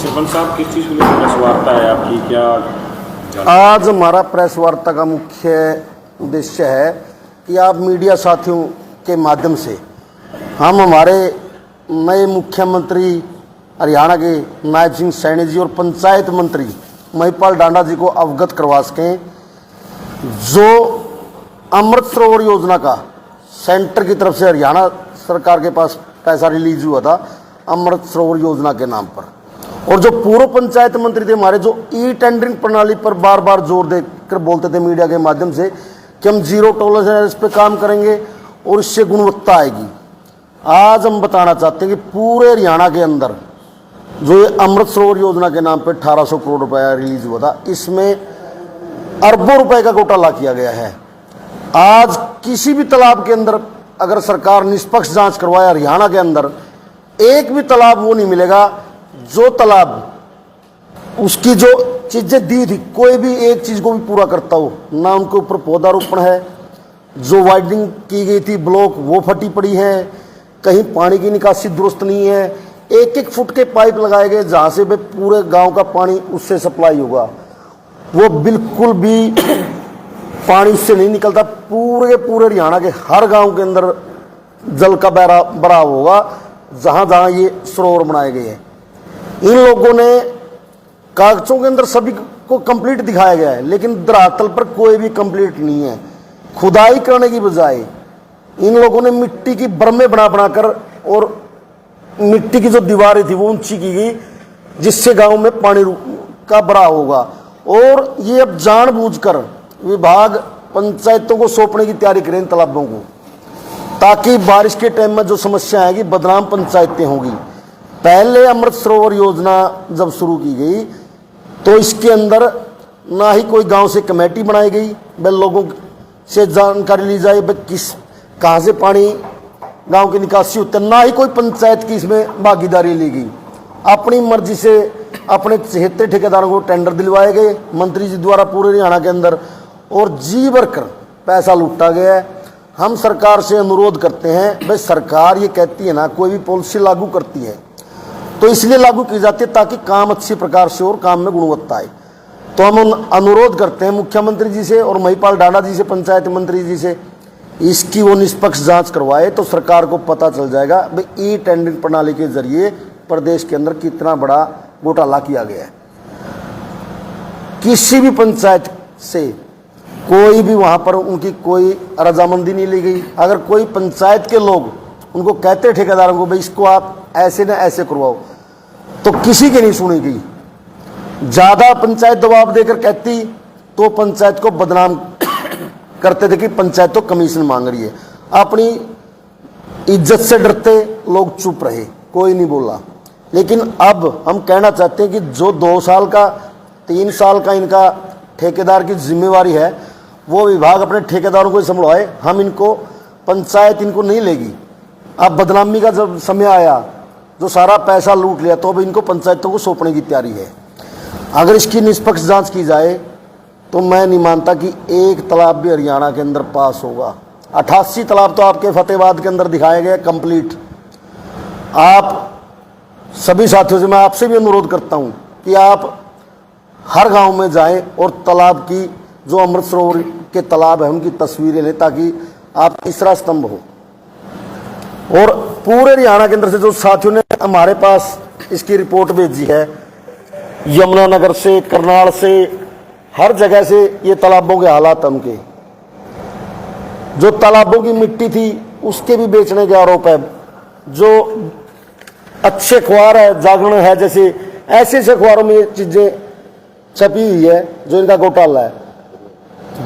सरपंच साहब, किस चीज़ को लेकर प्रेस वार्ता है आपकी, क्या? आज हमारा प्रेस वार्ता का मुख्य उद्देश्य है कि आप मीडिया साथियों के माध्यम से हम हमारे नए मुख्यमंत्री हरियाणा के नायब सिंह सैनी जी और पंचायत मंत्री महिपाल डांडा जी को अवगत करवा सकें। जो अमृत सरोवर योजना का सेंटर की तरफ से हरियाणा सरकार के पास पैसा रिलीज हुआ था अमृत सरोवर योजना के नाम पर, और जो पूर्व पंचायत मंत्री थे हमारे, जो ई टेंडरिंग प्रणाली पर बार बार जोर देकर बोलते थे मीडिया के माध्यम से कि हम जीरो टॉलरेंस पे काम करेंगे और इससे गुणवत्ता आएगी। आज हम बताना चाहते हैं कि पूरे हरियाणा के अंदर जो ये अमृत सरोवर योजना के नाम पर 1800 करोड़ रुपया रिलीज हुआ था, इसमें अरबों रुपए का घोटाला किया गया है। आज किसी भी तालाब के अंदर अगर सरकार निष्पक्ष जांच करवाए, हरियाणा के अंदर एक भी तालाब वो नहीं मिलेगा जो तालाब उसकी जो चीजें दी थी कोई भी एक चीज को भी पूरा करता हो। ना उनके ऊपर पौधारोपण है, जो वाइडनिंग की गई थी ब्लॉक वो फटी पड़ी है, कहीं पानी की निकासी दुरुस्त नहीं है, एक एक फुट के पाइप लगाए गए जहां से पूरे गांव का पानी उससे सप्लाई होगा, वो बिल्कुल भी पानी उससे नहीं निकलता। पूरे हरियाणा के हर गांव के अंदर जल का बहाव होगा जहां जहां ये सरोवर बनाए गए हैं। इन लोगों ने कागजों के अंदर सभी को कंप्लीट दिखाया गया है, लेकिन धरातल पर कोई भी कंप्लीट नहीं है। खुदाई करने की बजाय इन लोगों ने मिट्टी की बर्मे बनाकर और मिट्टी की जो दीवारें थी वो ऊंची की गई जिससे गांव में पानी का बहाव होगा। और ये अब जानबूझकर विभाग पंचायतों को सौंपने की तैयारी करें तालाबों को, ताकि बारिश के टाइम में जो समस्या आएगी बदनाम पंचायतें होगी। पहले अमृत सरोवर योजना जब शुरू की गई तो इसके अंदर ना ही कोई गांव से कमेटी बनाई गई, वह लोगों से जानकारी ली जाए कहाँ से पानी गांव की निकासी होती है, ना ही कोई पंचायत की इसमें भागीदारी ली गई। अपनी मर्जी से अपने 76 ठेकेदारों को टेंडर दिलवाए गए मंत्री जी द्वारा पूरे हरियाणा के अंदर, और जी भरकर पैसा लूटा गया है। हम सरकार से अनुरोध करते हैं, भाई सरकार ये कहती है ना कोई भी पॉलिसी लागू करती है तो इसलिए लागू की जाती है ताकि काम अच्छी प्रकार से और काम में गुणवत्ता आए। तो हम अनुरोध करते हैं मुख्यमंत्री जी से और महिपाल डांडा जी से, पंचायत मंत्री जी से, इसकी वो निष्पक्ष जांच करवाए तो सरकार को पता चल जाएगा भाई ई टेंडरिंग प्रणाली के जरिए प्रदेश के अंदर कितना बड़ा घोटाला किया गया है। किसी भी पंचायत से कोई भी वहां पर उनकी कोई रजामंदी नहीं ली गई। अगर कोई पंचायत के लोग उनको कहते ठेकेदारों को भाई इसको आप ऐसे न ऐसे करवाओ, तो किसी की नहीं सुनी गई। ज्यादा पंचायत दबाव देकर कहती तो पंचायत को बदनाम करते थे कि पंचायत तो कमीशन मांग रही है। अपनी इज्जत से डरते लोग चुप रहे, कोई नहीं बोला। लेकिन अब हम कहना चाहते हैं कि जो 2 साल का 3 साल का इनका ठेकेदार की जिम्मेवारी है वो विभाग अपने ठेकेदारों को संभाले। हम इनको पंचायत इनको नहीं लेगी। अब बदनामी का जब समय आया, जो सारा पैसा लूट लिया, तो अब इनको पंचायतों को सौंपने की तैयारी है। अगर इसकी निष्पक्ष जांच की जाए तो मैं नहीं मानता कि एक तालाब भी हरियाणा के अंदर पास होगा। 88 तालाब तो आपके फतेहाबाद के अंदर दिखाए गए कंप्लीट। आप सभी साथियों से मैं आपसे भी अनुरोध करता हूं कि आप हर गांव में जाएं और तालाब की जो अमृत सरोवर के तालाब है उनकी तस्वीरें लें, ताकि आप तीसरा स्तंभ हो। और पूरे हरियाणा के अंदर से जो साथियों ने हमारे पास इसकी रिपोर्ट भेजी है, यमुनानगर से, करनाल से, हर जगह से ये तालाबों के हालात उनके, जो तालाबों की मिट्टी थी उसके भी बेचने के आरोप है। जो अच्छे अखबार है, जागरण है, जैसे ऐसे अखबारों में ये चीजें छपी हुई है जो इनका घोटाला है।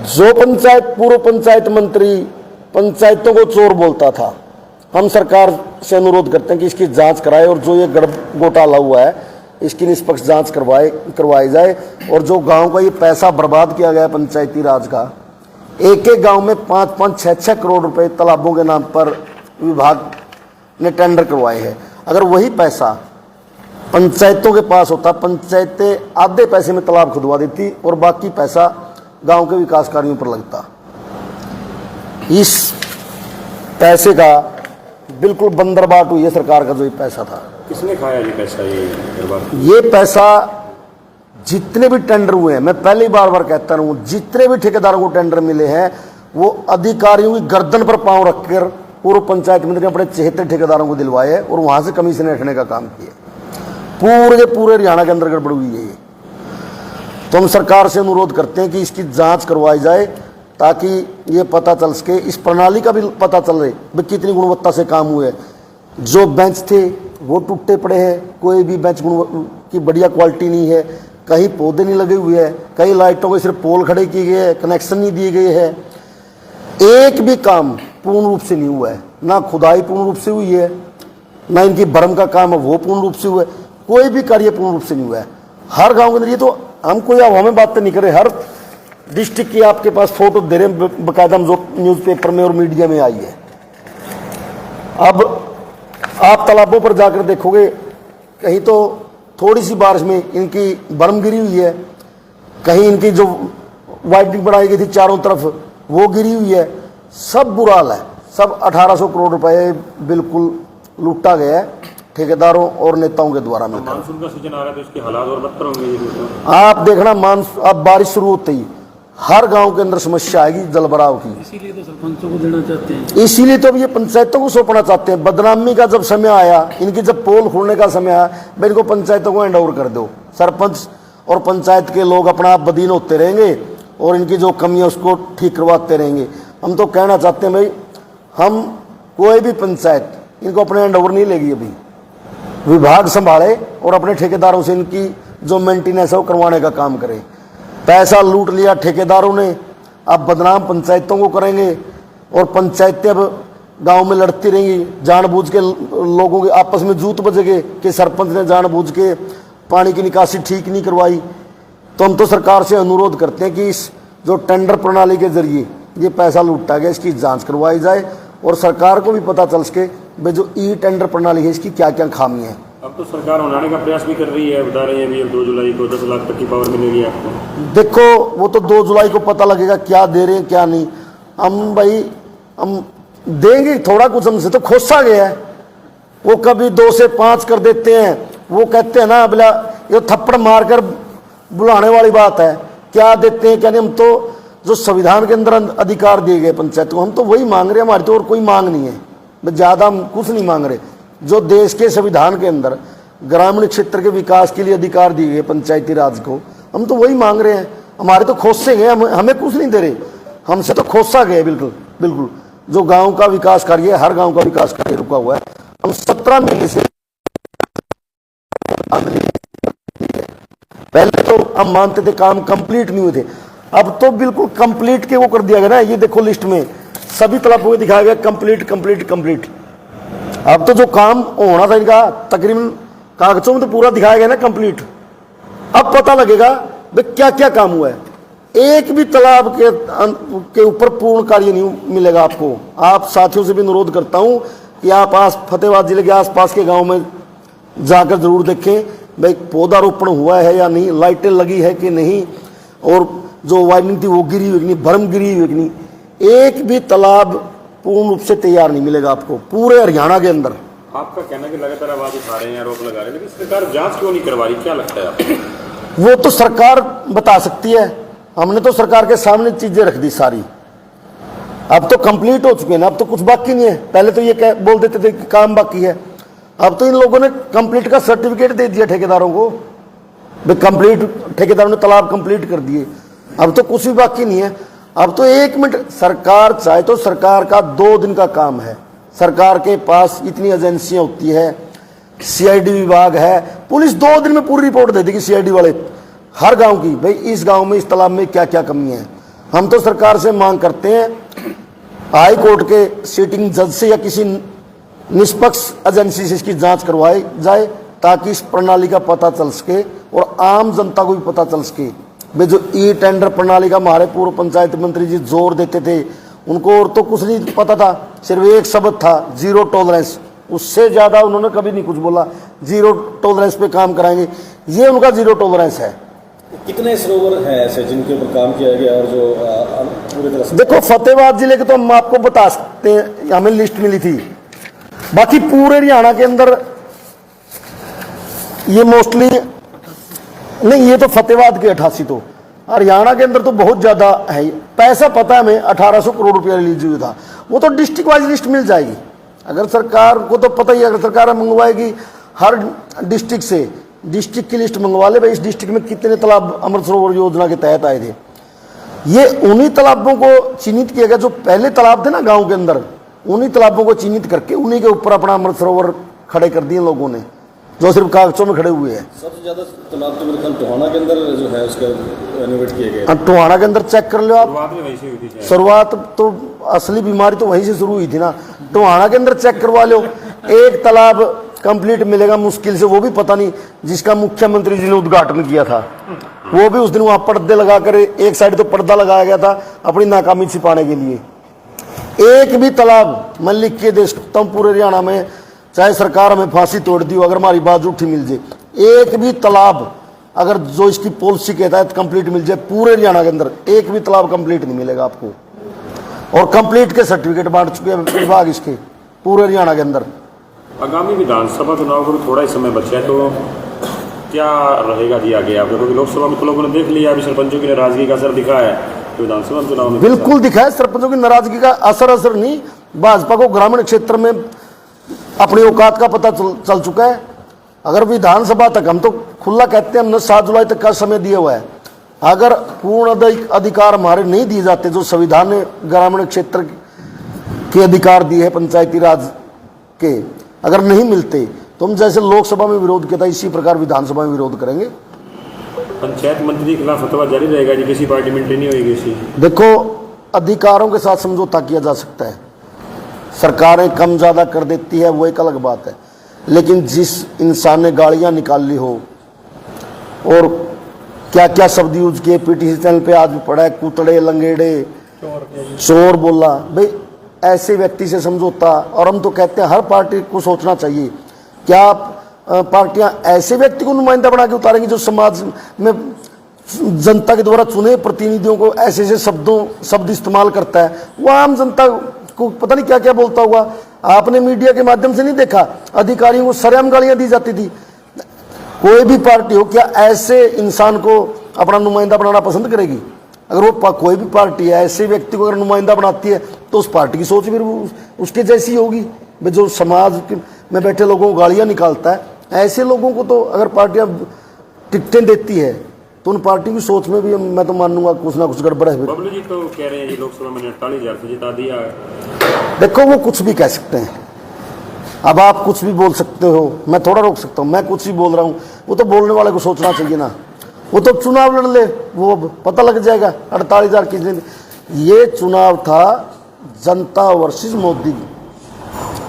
जो पूर्व पंचायत मंत्री पंचायतों को चोर बोलता था, हम सरकार से अनुरोध करते हैं कि इसकी जांच कराए और जो ये घोटाला हुआ है इसकी निष्पक्ष जांच करवाई जाए। और जो गांव का ये पैसा बर्बाद किया गया पंचायती राज का, एक एक गांव में 5-5, 6-6 करोड़ रुपए तालाबों के नाम पर विभाग ने टेंडर करवाए हैं। अगर वही पैसा पंचायतों के पास होता, पंचायतें आधे पैसे में तालाब खुदवा देती और बाकी पैसा गांव के विकास कार्यों पर लगता। इस पैसे का बिल्कुल बंदरबाट हुई है सरकार का जो ये पैसा था। किसने खाया ये पैसा, ये बर्बाद? ये पैसा जितने भी टेंडर हुए हैं, मैं पहले ही बार बार कहता रहूं, जितने भी ठेकेदारों को टेंडर मिले हैं वो अधिकारियों की गर्दन पर पांव रखकर पूर्व पंचायत मंत्री ने अपने 76 ठेकेदारों को दिलवाए और वहां से कमीशन हटने का काम किया। पूरे के पूरे हरियाणा के अंदर गड़बड़ हुई है ये। तो हम सरकार से अनुरोध करते हैं कि इसकी जांच करवाई जाए ताकि ये पता चल सके, इस प्रणाली का भी पता चल रहे भाई कितनी गुणवत्ता से काम हुए। जो बेंच थे वो टूटे पड़े हैं, कोई भी बेंच की बढ़िया क्वालिटी नहीं है, कहीं पौधे नहीं लगे हुए हैं, कई लाइटों के सिर्फ पोल खड़े किए गए हैं, कनेक्शन नहीं दिए गए हैं, एक भी काम पूर्ण रूप से नहीं हुआ है। ना खुदाई पूर्ण रूप से हुई है, ना इनकी भरम का काम है वो पूर्ण रूप से हुआ है, कोई भी कार्य पूर्ण रूप से नहीं हुआ है। हर गांव के अंदर ये तो हम कोई हवा में बातें नहीं कर रहे, हर डिस्ट्रिक्ट की आपके पास फोटो दे रहे हैं बकायदा, जो न्यूज़पेपर में और मीडिया में आई है। अब आप तालाबों पर जाकर देखोगे, कहीं तो थोड़ी सी बारिश में इनकी बर्म गिरी हुई है, कहीं इनकी जो वाइडनिंग बनाई गई थी चारों तरफ वो गिरी हुई है, सब बुरा हाल है। सब 1800 करोड़ रुपए बिल्कुल लूटा गया है ठेकेदारों और नेताओं के द्वारा मिलकर। मानसून का सीजन आ रहा है तो इसके हालात और बदतर होंगे। आप देखना, अब बारिश शुरू होते ही हर गांव के अंदर समस्या आएगी जलभराव की। इसीलिए तो सरपंचों को देना चाहते हैं, इसीलिए तो अब ये पंचायतों को सौंपना चाहते हैं। बदनामी का जब समय आया, इनकी जब पोल खोलने का समय आया, भाई इनको पंचायतों को हैंड ओवर कर दो। सरपंच और पंचायत के लोग अपना आप बदीन होते रहेंगे और इनकी जो कमियां उसको ठीक करवाते रहेंगे। हम तो कहना चाहते हैं भाई, हम कोई भी पंचायत इनको अपने हैंड ओवर नहीं लेगी, अभी विभाग संभाले और अपने ठेकेदारों से इनकी जो मेंटेनेंस है वो करवाने का काम करें। पैसा लूट लिया ठेकेदारों ने, अब बदनाम पंचायतों को करेंगे और पंचायतें अब गांव में लड़ती रहेंगी। जानबूझ के लोगों के आपस में जूत बजेंगे कि सरपंच ने जानबूझ के पानी की निकासी ठीक नहीं करवाई। तो हम तो सरकार से अनुरोध करते हैं कि इस जो टेंडर प्रणाली के जरिए ये पैसा लूटा गया, इसकी जांच करवाई जाए और सरकार को भी पता चल सके भाई जो ई टेंडर प्रणाली है इसकी क्या क्या खामी है। अब तो सरकार बनाने का प्रयास भी कर रही है, बता रही है अभी 2 जुलाई को 10 लाख तक की पावर मिलेगी आपको। देखो वो तो 2 जुलाई को पता लगेगा क्या दे रहे हैं क्या नहीं। हम भाई हम देंगे थोड़ा कुछ, हमसे तो खोसा गया है। वो कभी 2 से 5 कर देते हैं, वो कहते हैं ना बोला ये थप्पड़ मारकर बुलाने वाली बात है, क्या देते हैं क्या नहीं। हम तो जो संविधान के अंदर अधिकार दिए गए पंचायत को, हम तो वही मांग रहे हैं। हमारी तो और कोई मांग नहीं है, ज़्यादा हम कुछ नहीं मांग रहे। जो देश के संविधान के अंदर ग्रामीण क्षेत्र के विकास के लिए अधिकार दिए गए पंचायती राज को, हम तो वही मांग रहे हैं। हमारे तो खोसे गए, हमें कुछ नहीं दे रहे, हमसे तो खोसा गए बिल्कुल बिल्कुल। जो गांव का विकास कार्य, हर गांव का विकास कार्य रुका हुआ है। हम 17 महीने से पहले तो हम मानते थे काम कंप्लीट नहीं हुए थे, अब तो बिल्कुल कंप्लीट के वो कर दिया गया ना। ये देखो लिस्ट में सभी तालाबों में दिखाया गया कंप्लीट कंप्लीट कंप्लीट। अब तो जो काम होना था इनका तकरीबन कागजों में तो पूरा दिखाया गया ना कंप्लीट। अब पता लगेगा भाई क्या क्या काम हुआ है। एक भी तालाब के ऊपर पूर्ण कार्य नहीं मिलेगा आपको। आप साथियों से भी अनुरोध करता हूं कि आप फतेहाबाद जिले के आसपास के गांव में जाकर जरूर देखें भाई पौधारोपण हुआ है या नहीं, लाइटें लगी है कि नहीं, और जो वायरिंग थी वो गिरी हुई कि नहीं, भरम गिरी हुई कि नहीं। एक भी तालाब पूर्ण रूप से तैयार नहीं मिलेगा आपको पूरे हरियाणा के अंदर। आपका कहना है कि लगातार आवाज उठा रहे हैं, आरोप लगा रहे हैं, लेकिन सरकार जांच क्यों नहीं करवा रही, क्या लगता है आपको? वो तो सरकार बता सकती है। हमने तो सरकार के सामने चीजें रख दी सारी। अब तो कंप्लीट हो चुके हैं ना, अब तो कुछ बाकी नहीं है। पहले तो ये बोल देते थे कि काम बाकी है, अब तो इन लोगों ने कंप्लीट का सर्टिफिकेट दे दिया ठेकेदारों को। कंप्लीट ठेकेदारों ने तालाब कंप्लीट कर दिए, अब तो कुछ भी बाकी नहीं है। अब तो 1 मिनट सरकार चाहे तो सरकार का 2 दिन का काम है। सरकार के पास इतनी एजेंसियां होती है, सीआईडी विभाग है, पुलिस 2 दिन में पूरी रिपोर्ट दे देगी सीआईडी वाले हर गांव की, भाई इस गांव में इस तालाब में क्या क्या कमियां हैं। हम तो सरकार से मांग करते हैं हाई कोर्ट के सिटिंग जज से या किसी निष्पक्ष एजेंसी से इसकी जांच करवाई जाए ताकि इस प्रणाली का पता चल सके और आम जनता को भी पता चल सके। वे जो ई टेंडर प्रणाली का हमारे पूर्व पंचायत मंत्री जी जोर देते थे, उनको और तो कुछ नहीं पता था, सिर्फ एक शब्द था जीरो टॉलरेंस। उससे ज्यादा उन्होंने कभी नहीं कुछ बोला। जीरो टॉलरेंस पे काम कराएंगे, ये उनका जीरो टॉलरेंस है। कितने सरोवर हैं ऐसे जिनके ऊपर काम किया गया और जो पूरी तरह से? देखो फतेहाबाद जिले के तो हम आपको बता सकते हैं, हमें लिस्ट मिली थी। बाकी पूरे हरियाणा के अंदर ये मोस्टली नहीं, ये तो फतेहाबाद के 88, तो हरियाणा के अंदर तो बहुत ज़्यादा है। पैसा पता है हमें 1800 करोड़ रुपया रिलीज हुआ था, वो तो डिस्ट्रिक्ट वाइज लिस्ट मिल जाएगी। अगर सरकार को तो पता ही है, अगर सरकार मंगवाएगी हर डिस्ट्रिक्ट से, डिस्ट्रिक्ट की लिस्ट मंगवा ले भाई इस डिस्ट्रिक्ट में कितने तालाब अमृत सरोवर योजना के तहत आए थे। ये उन्हीं तालाबों को चिन्हित किया गया जो पहले तालाब थे ना गाँव के अंदर, उन्हीं तालाबों को चिन्हित करके उन्हीं के ऊपर अपना अमृत सरोवर खड़े कर दिए लोगों ने, जो सिर्फ कागजों में खड़े हुए हैं। सबसे ज़्यादा तालाब तो मेरे ख्याल टोहाना के अंदर जो है उसका रेनोवेट किए गए। टोहाना के अंदर चेक कर लो आप, शुरुआत में वहीं से हुई थी शायद। शुरुआत तो असली बीमारी तो वहीं से शुरू हुई थी ना। टोहाना के अंदर चेक करवा लो, एक तालाब कंप्लीट मिलेगा मुश्किल से, वो भी पता नहीं जिसका मुख्यमंत्री जी ने उद्घाटन किया था, वो भी उस दिन वहां पर्दे लगाकर एक साइड तो पर्दा लगाया गया था अपनी नाकामी छिपाने के लिए। एक भी तालाब मैं लिख के दे सकता हूं पूरे हरियाणा में, चाहे सरकार हमें फांसी तोड़ दी हो, अगर हमारी बात झूठी मिल जाए, एक भी तालाब अगर जो इसकी पॉलिसी के तहत कंप्लीट मिल जाए पूरे हरियाणा के अंदर, एक भी तालाब कंप्लीट नहीं मिलेगा आपको। और कंप्लीट के सर्टिफिकेट बांट चुके हैं विभाग इसके पूरे हरियाणा के अंदर। आगामी विधानसभा चुनाव को थोड़ा ही समय बचा है, तो क्या रहेगा जी आगे आपको? क्योंकि लोकसभा में तो लोगों ने देख लिया, अभी सरपंचों की नाराजगी का असर दिखा है, तो विधानसभा चुनाव में बिल्कुल दिखा है सरपंचों की नाराजगी का असर नहीं। भाजपा को ग्रामीण क्षेत्र में अपनी औकात का पता चल चुका है। अगर विधानसभा तक, हम तो खुला कहते हैं, हमने 7 जुलाई तक का समय दिया हुआ है, अगर पूर्ण अधिकार हमारे नहीं दिए जाते जो संविधान ने ग्रामीण क्षेत्र के अधिकार दिए हैं पंचायती राज के, अगर नहीं मिलते तो हम जैसे लोकसभा में विरोध किया था इसी प्रकार विधानसभा में विरोध करेंगे। पंचायत मंत्री के खिलाफ फतवा जारी रहेगा जी, किसी पार्टी में नहीं होगी इसी। देखो, अधिकारों के साथ समझौता किया जा सकता है, सरकारें कम ज़्यादा कर देती है वो एक अलग बात है, लेकिन जिस इंसान ने गालियाँ निकाल ली हो और क्या क्या शब्द यूज किए, पीटीसी चैनल पे आज भी पड़ा है, कुतड़े लंगेड़े चोर बोला, भाई ऐसे व्यक्ति से समझौता। और हम तो कहते हैं हर पार्टी को सोचना चाहिए, क्या पार्टियां ऐसे व्यक्ति को नुमाइंदा बना के उतारेंगी जो समाज में जनता के द्वारा चुने प्रतिनिधियों को ऐसे ऐसे शब्द इस्तेमाल करता है, वो आम जनता को पता नहीं क्या क्या बोलता हुआ। आपने मीडिया के माध्यम से नहीं देखा, अधिकारियों को सरेआम गालियां दी जाती थी। कोई भी पार्टी हो, क्या ऐसे इंसान को अपना नुमाइंदा बनाना पसंद करेगी? अगर वो कोई भी पार्टी है ऐसे व्यक्ति को अगर नुमाइंदा बनाती है तो उस पार्टी की सोच फिर उसके जैसी होगी। जो समाज में बैठे लोगों को गालियां निकालता है, ऐसे लोगों को तो अगर पार्टियां टिकटें देती है तो उन पार्टी की सोच में भी मैं तो मानूंगा कुछ ना कुछ गड़बड़ है। बबलू जी तो कह रहे हैं जी लोकसभा में 48,000 से जिता दिया है। देखो, वो कुछ भी कह सकते हैं, अब आप कुछ भी बोल सकते हो, मैं थोड़ा रोक सकता हूँ, मैं कुछ भी बोल रहा हूँ, वो तो बोलने वाले को सोचना चाहिए ना। वो तो चुनाव लड़ ले, वो पता लग जाएगा 48,000 किसने। ये चुनाव था जनता वर्सेस मोदी।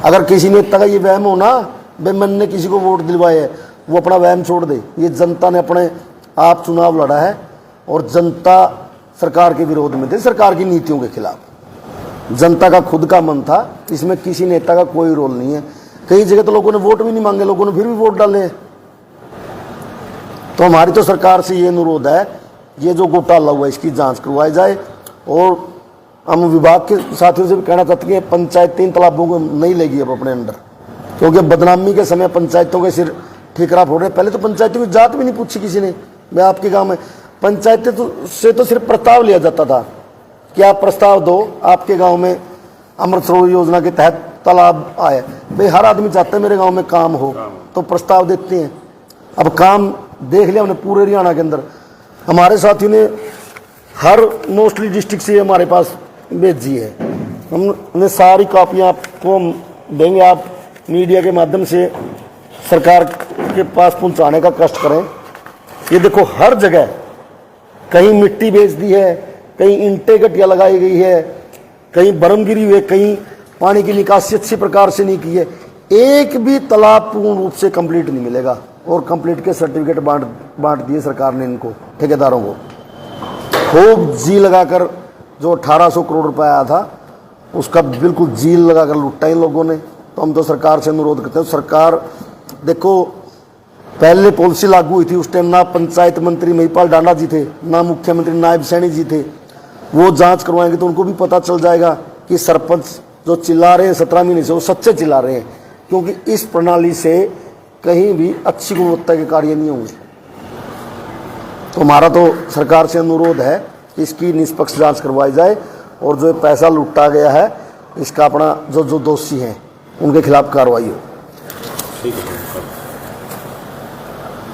अगर किसी नेता का ये वहम हो ना भाई मैंने किसी को वोट दिलवाए है, वो अपना वहम छोड़ दे। ये जनता ने अपने आप चुनाव लड़ा है और जनता सरकार के विरोध में थी, सरकार की नीतियों के खिलाफ। जनता का खुद का मन था, इसमें किसी नेता का कोई रोल नहीं है। कई जगह तो लोगों ने वोट भी नहीं मांगे, लोगों ने फिर भी वोट डाले। तो हमारी तो सरकार से ये अनुरोध है, ये जो घोटाला हुआ इसकी जांच करवाई जाए। और हम विभाग के साथियों से भी कहना चाहते हैं पंचायत 3 तालाबों को नहीं लेगी अब अपने अंडर, क्योंकि बदनामी के समय पंचायतों के सिर ठीकरा फोड़ रहे। पहले तो पंचायतों की जात भी नहीं पूछी किसी ने, मैं आपके गांव में पंचायतें से तो सिर्फ प्रस्ताव लिया जाता था कि आप प्रस्ताव दो, आपके गांव में अमृत सरोवर योजना के तहत तालाब आए। भाई हर आदमी चाहता है मेरे गांव में काम हो, तो प्रस्ताव देते हैं। अब काम देख लिया हमने पूरे हरियाणा के अंदर, हमारे साथियों ने हर मोस्टली डिस्ट्रिक्ट से हमारे पास भेजी है। हमने सारी कापियाँ आपको देंगे, आप मीडिया के माध्यम से सरकार के पास पहुंचाने का कष्ट करें। ये देखो, हर जगह कहीं मिट्टी बेच दी है, कहीं ईंटें गटिया लगाई गई है, कहीं बर्म गिरी हुई है, कहीं पानी की निकासी अच्छी प्रकार से नहीं की है। एक भी तालाब पूर्ण रूप से कंप्लीट नहीं मिलेगा। और कंप्लीट के सर्टिफिकेट बांट दिए सरकार ने इनको, ठेकेदारों को। खूब जी लगाकर जो 1800 करोड़ रुपया आया था उसका बिल्कुल जील लगाकर लुटा इन लोगों ने। तो हम तो सरकार से अनुरोध करते हैं, सरकार देखो पहले पॉलिसी लागू हुई थी उस टाइम ना पंचायत मंत्री महिपाल डांडा जी थे, ना मुख्यमंत्री नायब सैनी जी थे। वो जांच करवाएंगे तो उनको भी पता चल जाएगा कि सरपंच जो चिल्ला रहे हैं 17 महीने से वो सच्चे चिल्ला रहे हैं। क्योंकि इस प्रणाली से कहीं भी अच्छी गुणवत्ता के कार्य नहीं होंगे। तो हमारा तो सरकार से अनुरोध है कि इसकी निष्पक्ष जांच करवाई जाए और जो पैसा लूटा गया है इसका अपना जो दोषी हैं उनके खिलाफ कार्रवाई हो। ठीक है।